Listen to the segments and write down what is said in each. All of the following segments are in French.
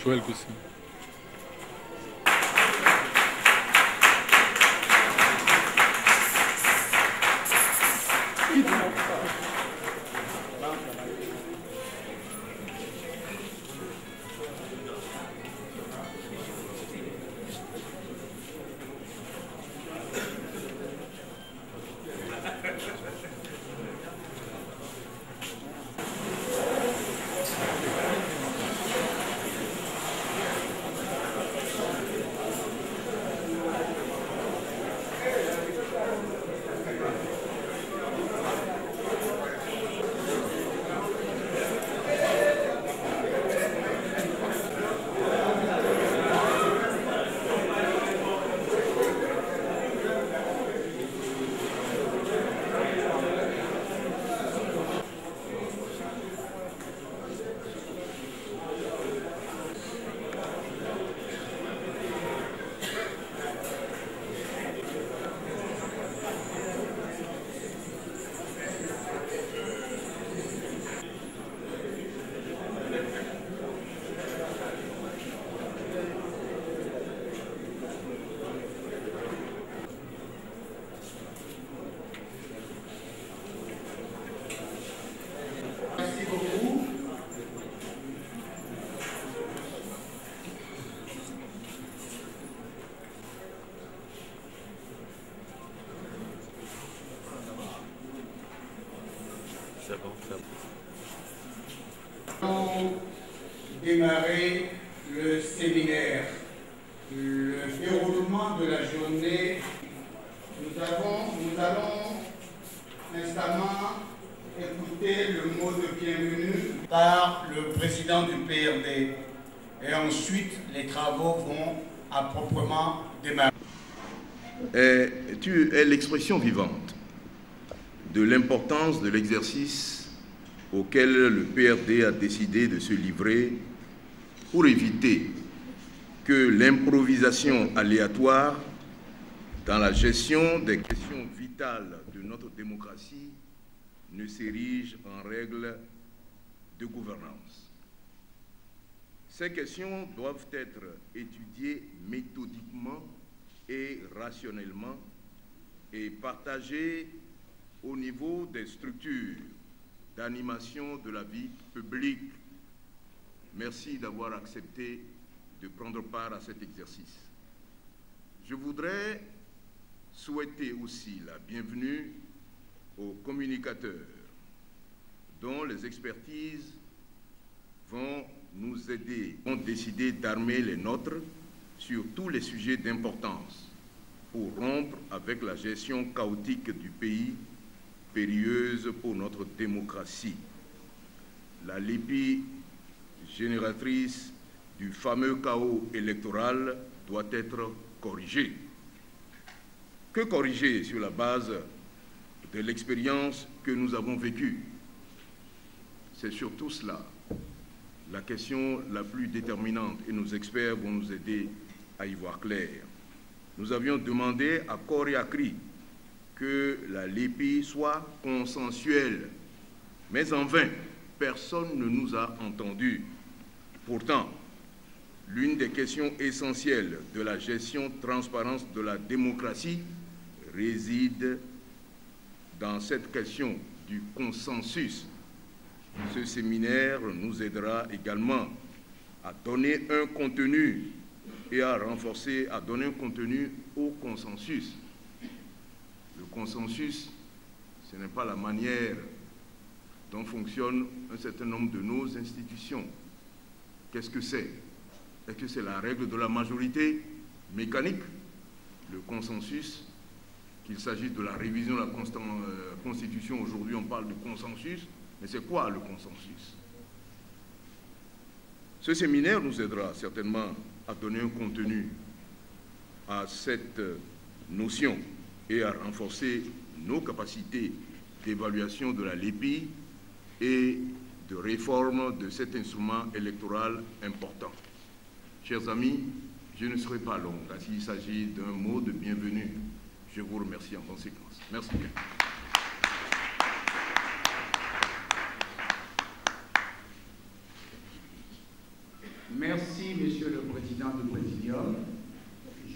Joël Goussin. C'est bon, c'est bon. Allons démarrer le séminaire. Le déroulement de la journée, nous allons instamment écouter le mot de bienvenue par le président du PRD et ensuite les travaux vont à proprement démarrer. Tu es l'expression vivante de l'importance de l'exercice auquel le PRD a décidé de se livrer pour éviter que l'improvisation aléatoire dans la gestion des questions vitales de notre démocratie ne s'érige en règle de gouvernance. Ces questions doivent être étudiées méthodiquement et rationnellement et partagées au niveau des structures d'animation de la vie publique. Merci d'avoir accepté de prendre part à cet exercice. Je voudrais souhaiter aussi la bienvenue aux communicateurs dont les expertises vont nous aider. Nous avons décidé d'armer les nôtres sur tous les sujets d'importance pour rompre avec la gestion chaotique du pays, périlleuse pour notre démocratie. La lépie génératrice du fameux chaos électoral doit être corrigée. Que corriger sur la base de l'expérience que nous avons vécue? C'est surtout cela la question la plus déterminante et nos experts vont nous aider à y voir clair. Nous avions demandé à corps et à cri que la lépie soit consensuelle, mais en vain, personne ne nous a entendus. Pourtant, l'une des questions essentielles de la gestion transparente de la démocratie réside dans cette question du consensus. Ce séminaire nous aidera également à donner un contenu et à renforcer, à donner un contenu au consensus. Le consensus, ce n'est pas la manière dont fonctionne un certain nombre de nos institutions. Qu'est-ce que c'est? Est-ce que c'est la règle de la majorité mécanique? Le consensus, qu'il s'agisse de la révision de la Constitution, aujourd'hui on parle de consensus, mais c'est quoi le consensus? Ce séminaire nous aidera certainement à donner un contenu à cette notion et à renforcer nos capacités d'évaluation de la lépie et de réforme de cet instrument électoral important. Chers amis, je ne serai pas long, car s'il s'agit d'un mot de bienvenue, je vous remercie en conséquence. Merci bien. Merci, Monsieur le Président du Présidium.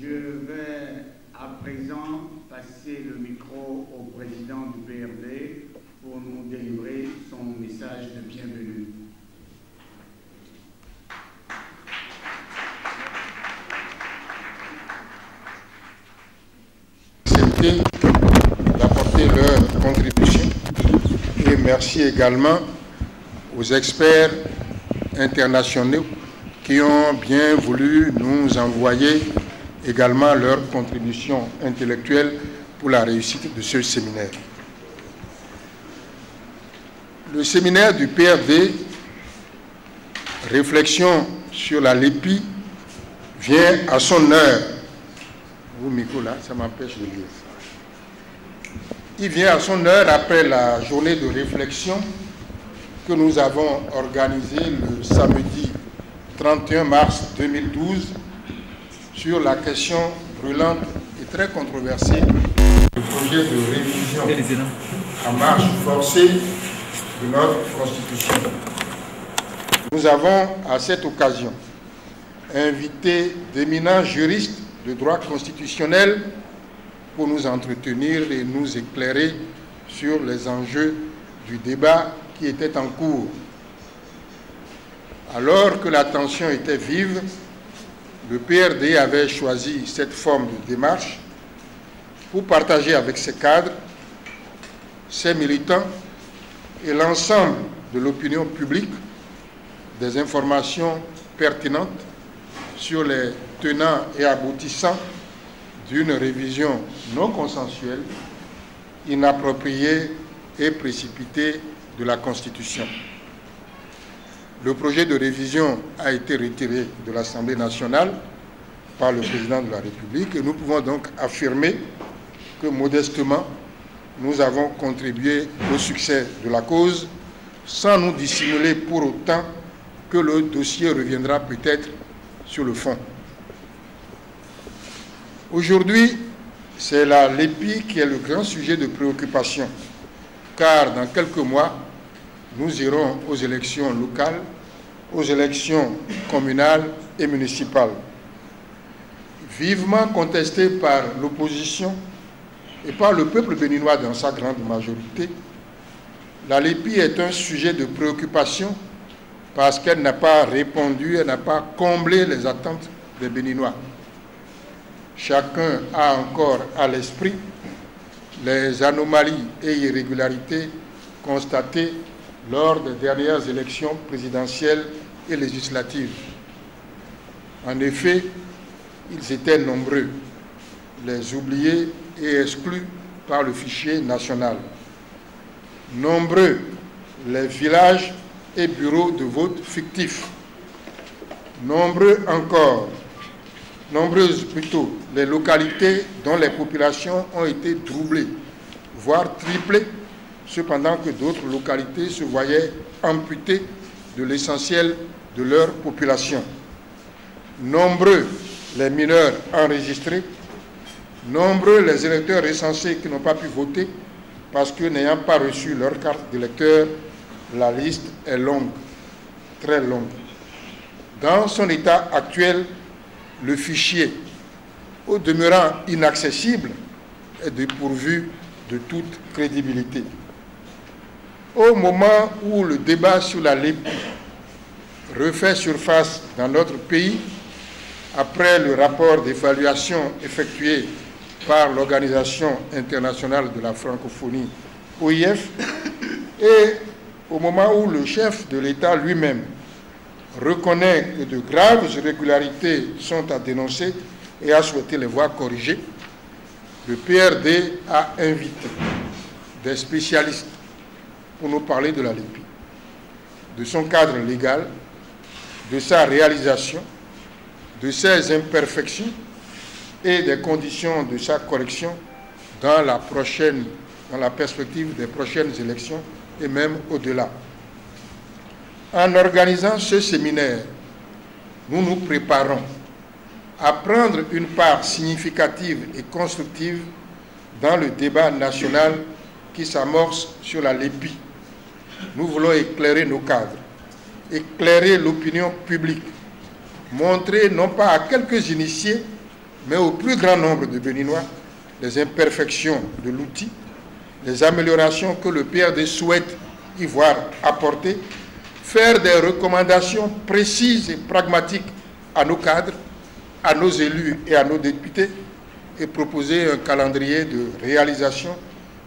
Je vais à présent passer le micro au Président du PRD pour nous délivrer son message de bienvenue. D'apporter leur contribution et merci également aux experts internationaux qui ont bien voulu nous envoyer également leur contribution intellectuelle pour la réussite de ce séminaire. Le séminaire du PRD, Réflexion sur la LEPI, vient à son heure. Vous, Miko, là, ça m'empêche de lire. Il vient à son heure après la journée de réflexion que nous avons organisée le samedi 31 mars 2012 sur la question brûlante et très controversée du projet de révision à marche forcée de notre Constitution. Nous avons à cette occasion invité d'éminents juristes de droit constitutionnel pour nous entretenir et nous éclairer sur les enjeux du débat qui était en cours. Alors que la tension était vive, le PRD avait choisi cette forme de démarche pour partager avec ses cadres, ses militants et l'ensemble de l'opinion publique des informations pertinentes sur les tenants et aboutissants d'une révision non consensuelle, inappropriée et précipitée de la Constitution. Le projet de révision a été retiré de l'Assemblée nationale par le président de la République et nous pouvons donc affirmer que modestement, nous avons contribué au succès de la cause sans nous dissimuler pour autant que le dossier reviendra peut-être sur le fond. Aujourd'hui, c'est la LEPI qui est le grand sujet de préoccupation, car dans quelques mois, nous irons aux élections locales, aux élections communales et municipales. Vivement contestée par l'opposition et par le peuple béninois dans sa grande majorité, la LEPI est un sujet de préoccupation parce qu'elle n'a pas répondu, elle n'a pas comblé les attentes des Béninois. Chacun a encore à l'esprit les anomalies et irrégularités constatées lors des dernières élections présidentielles et législatives. En effet, ils étaient nombreux, les oubliés et exclus par le fichier national. Nombreux les villages et bureaux de vote fictifs. Nombreuses plutôt, les localités dont les populations ont été doublées, voire triplées, cependant que d'autres localités se voyaient amputées de l'essentiel de leur population. Nombreux les mineurs enregistrés, nombreux les électeurs recensés qui n'ont pas pu voter parce que n'ayant pas reçu leur carte d'électeur, la liste est longue, très longue. Dans son état actuel, le fichier, au demeurant inaccessible, est dépourvu de toute crédibilité. Au moment où le débat sur la LEPI refait surface dans notre pays, après le rapport d'évaluation effectué par l'Organisation internationale de la francophonie, OIF, et au moment où le chef de l'État lui-même reconnaît que de graves irrégularités sont à dénoncer et a souhaité les voir corrigées, le PRD a invité des spécialistes pour nous parler de la LEPI, de son cadre légal, de sa réalisation, de ses imperfections et des conditions de sa correction dans la perspective des prochaines élections et même au-delà. En organisant ce séminaire, nous nous préparons à prendre une part significative et constructive dans le débat national qui s'amorce sur la LEPI. Nous voulons éclairer nos cadres, éclairer l'opinion publique montrer non pas à quelques initiés, mais au plus grand nombre de Béninois les imperfections de l'outil, les améliorations que le PRD souhaite y voir apporter, faire des recommandations précises et pragmatiques à nos cadres, à nos élus et à nos députés, et proposer un calendrier de réalisation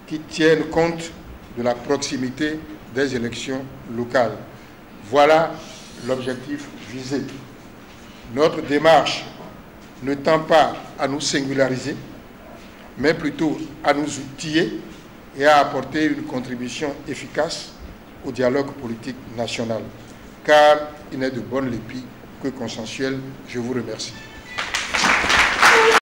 qui tienne compte de la proximité des élections locales. Voilà l'objectif visé. Notre démarche ne tend pas à nous singulariser, mais plutôt à nous outiller et à apporter une contribution efficace au dialogue politique national. Car il n'est de bonne lépit que consensuel. Je vous remercie.